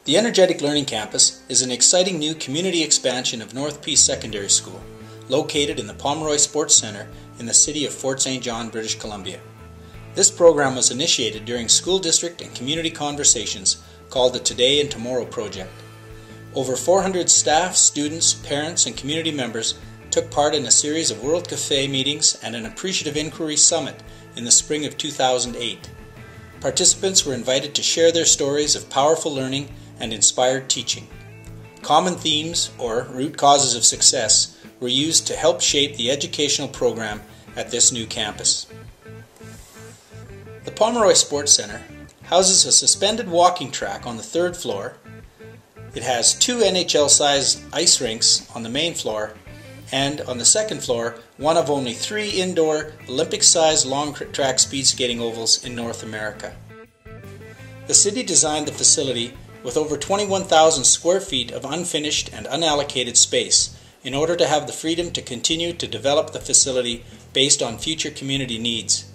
The Energetic Learning Campus is an exciting new community expansion of North Peace Secondary School, located in the Pomeroy Sports Centre in the city of Fort St. John, British Columbia. This program was initiated during school district and community conversations called the Today and Tomorrow Project. Over 400 staff, students, parents, and community members took part in a series of World Cafe meetings and an Appreciative Inquiry Summit in the spring of 2008. Participants were invited to share their stories of powerful learning and inspired teaching. Common themes, or root causes of success, were used to help shape the educational program at this new campus. The Pomeroy Sports Centre houses a suspended walking track on the third floor. It has 2 NHL-sized ice rinks on the main floor, and on the second floor, one of only 3 indoor Olympic-sized long track speed skating ovals in North America. The city designed the facility with over 21,000 square feet of unfinished and unallocated space in order to have the freedom to continue to develop the facility based on future community needs.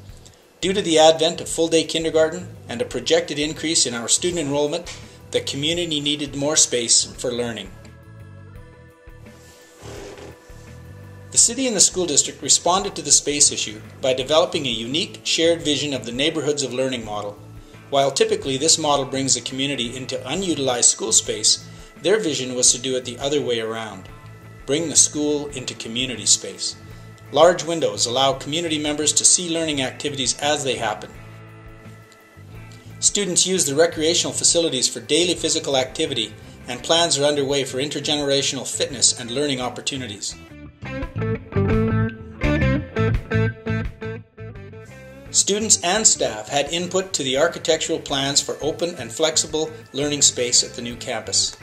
Due to the advent of full-day kindergarten and a projected increase in our student enrollment, the community needed more space for learning. The city and the school district responded to the space issue by developing a unique shared vision of the Neighborhoods of Learning model. While typically this model brings the community into unutilized school space, their vision was to do it the other way around. Bring the school into community space. Large windows allow community members to see learning activities as they happen. Students use the recreational facilities for daily physical activity, and plans are underway for intergenerational fitness and learning opportunities. Students and staff had input to the architectural plans for open and flexible learning space at the new campus.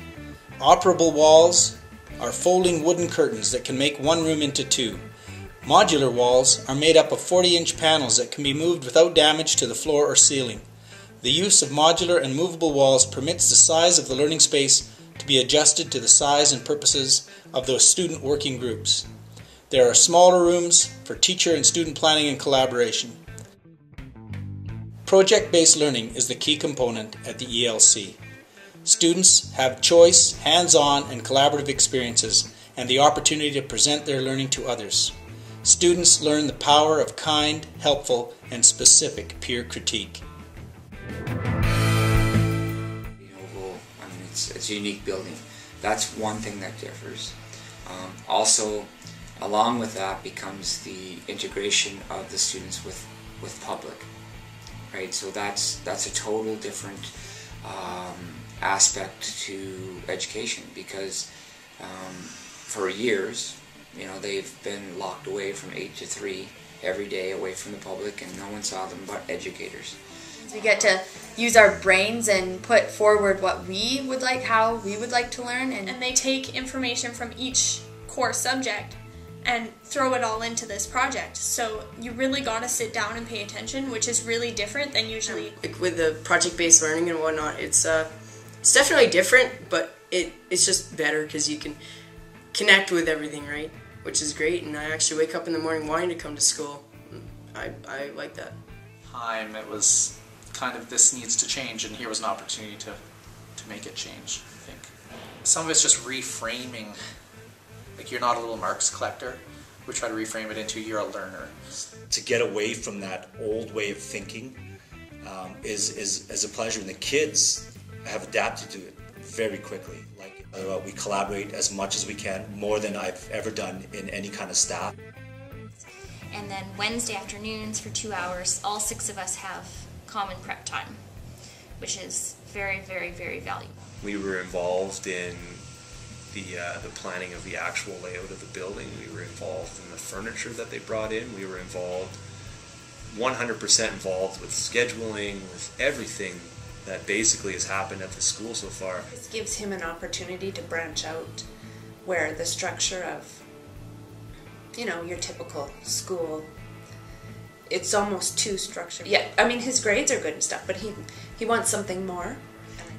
Operable walls are folding wooden curtains that can make one room into 2. Modular walls are made up of 40-inch panels that can be moved without damage to the floor or ceiling. The use of modular and movable walls permits the size of the learning space to be adjusted to the size and purposes of those student working groups. There are smaller rooms for teacher and student planning and collaboration. Project-based learning is the key component at the ELC. Students have choice, hands-on, and collaborative experiences, and the opportunity to present their learning to others. Students learn the power of kind, helpful, and specific peer critique. It's a unique building. That's one thing that differs. Also, along with that becomes the integration of the students with public. Right, so that's a total different aspect to education, because for years, they've been locked away from 8 to 3 every day, away from the public, and no one saw them but educators. We get to use our brains and put forward what we would like, how we would like to learn, and they take information from each core subject and throw it all into this project. So you really got to sit down and pay attention, which is really different than usually. Like with the project-based learning and whatnot, it's definitely different, but it's just better because you can connect with everything, right? Which is great, and I actually wake up in the morning wanting to come to school. I like that. It was kind of, this needs to change, and here was an opportunity to make it change, I think. Some of it's just reframing. Like, you're not a little marks collector. We try to reframe it into you're a learner. To get away from that old way of thinking is a pleasure, and the kids have adapted to it very quickly. Like, we collaborate as much as we can, more than I've ever done in any kind of staff. And then Wednesday afternoons for 2 hours, all 6 of us have common prep time, which is very, very, very valuable. We were involved in the planning of the actual layout of the building. We were involved in the furniture that they brought in. We were involved, 100% involved with scheduling, with everything that basically has happened at the school so far. This gives him an opportunity to branch out, where the structure of, your typical school, it's almost too structured. Yeah, I mean, his grades are good and stuff, but he wants something more.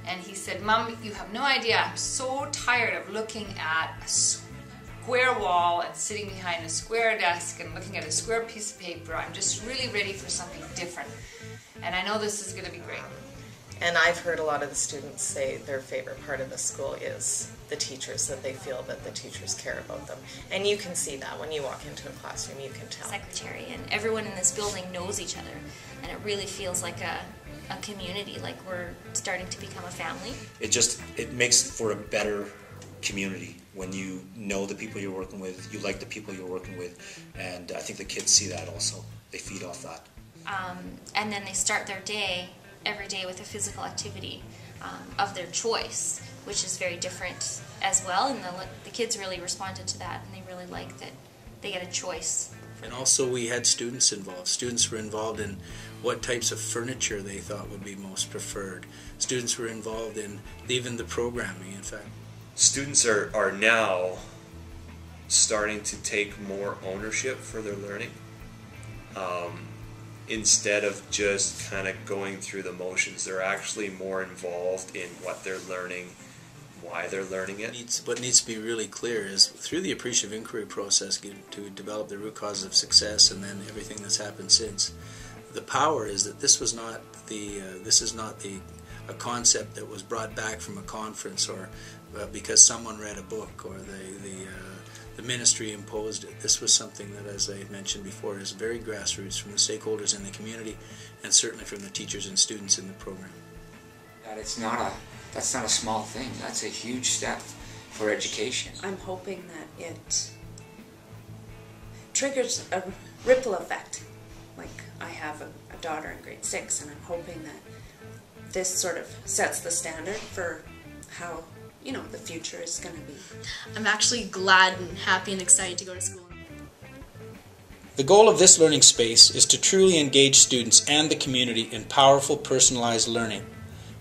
And he said, "Mom, you have no idea, I'm so tired of looking at a square wall and sitting behind a square desk and looking at a square piece of paper. I'm just really ready for something different. And I know this is going to be great." And I've heard a lot of the students say their favorite part of the school is the teachers, that they feel that the teachers care about them. And you can see that when you walk into a classroom, you can tell. Secretary and everyone in this building knows each other, and it really feels like a community, like we're starting to become a family. It makes for a better community when you know the people you're working with, you like the people you're working with, and I think the kids see that also. They feed off that. And then they start their day every day with a physical activity of their choice, which is very different as well, and the kids really responded to that, and they really like that they get a choice. And also we had students involved. Students were involved in what types of furniture they thought would be most preferred. Students were involved in even the programming, in fact. Students are now starting to take more ownership for their learning. Instead of just kind of going through the motions, they're actually more involved in what they're learning, why they're learning it. What needs to be really clear is through the appreciative inquiry process to develop the root causes of success, and then everything that's happened since. The power is that this is not a concept that was brought back from a conference or because someone read a book or the ministry imposed it. This was something that, as I mentioned before, is very grassroots from the stakeholders in the community and certainly from the teachers and students in the program. That's not a small thing. That's a huge step for education. I'm hoping that it triggers a ripple effect. Like, I have a daughter in grade 6, and I'm hoping that this sort of sets the standard for how, the future is going to be. I'm actually glad and happy and excited to go to school. The goal of this learning space is to truly engage students and the community in powerful, personalized learning.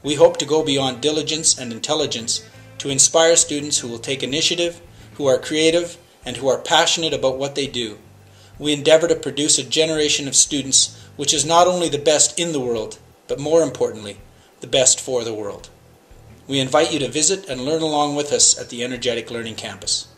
We hope to go beyond diligence and intelligence to inspire students who will take initiative, who are creative, and who are passionate about what they do. We endeavor to produce a generation of students which is not only the best in the world, but more importantly, the best for the world. We invite you to visit and learn along with us at the Energetic Learning Campus.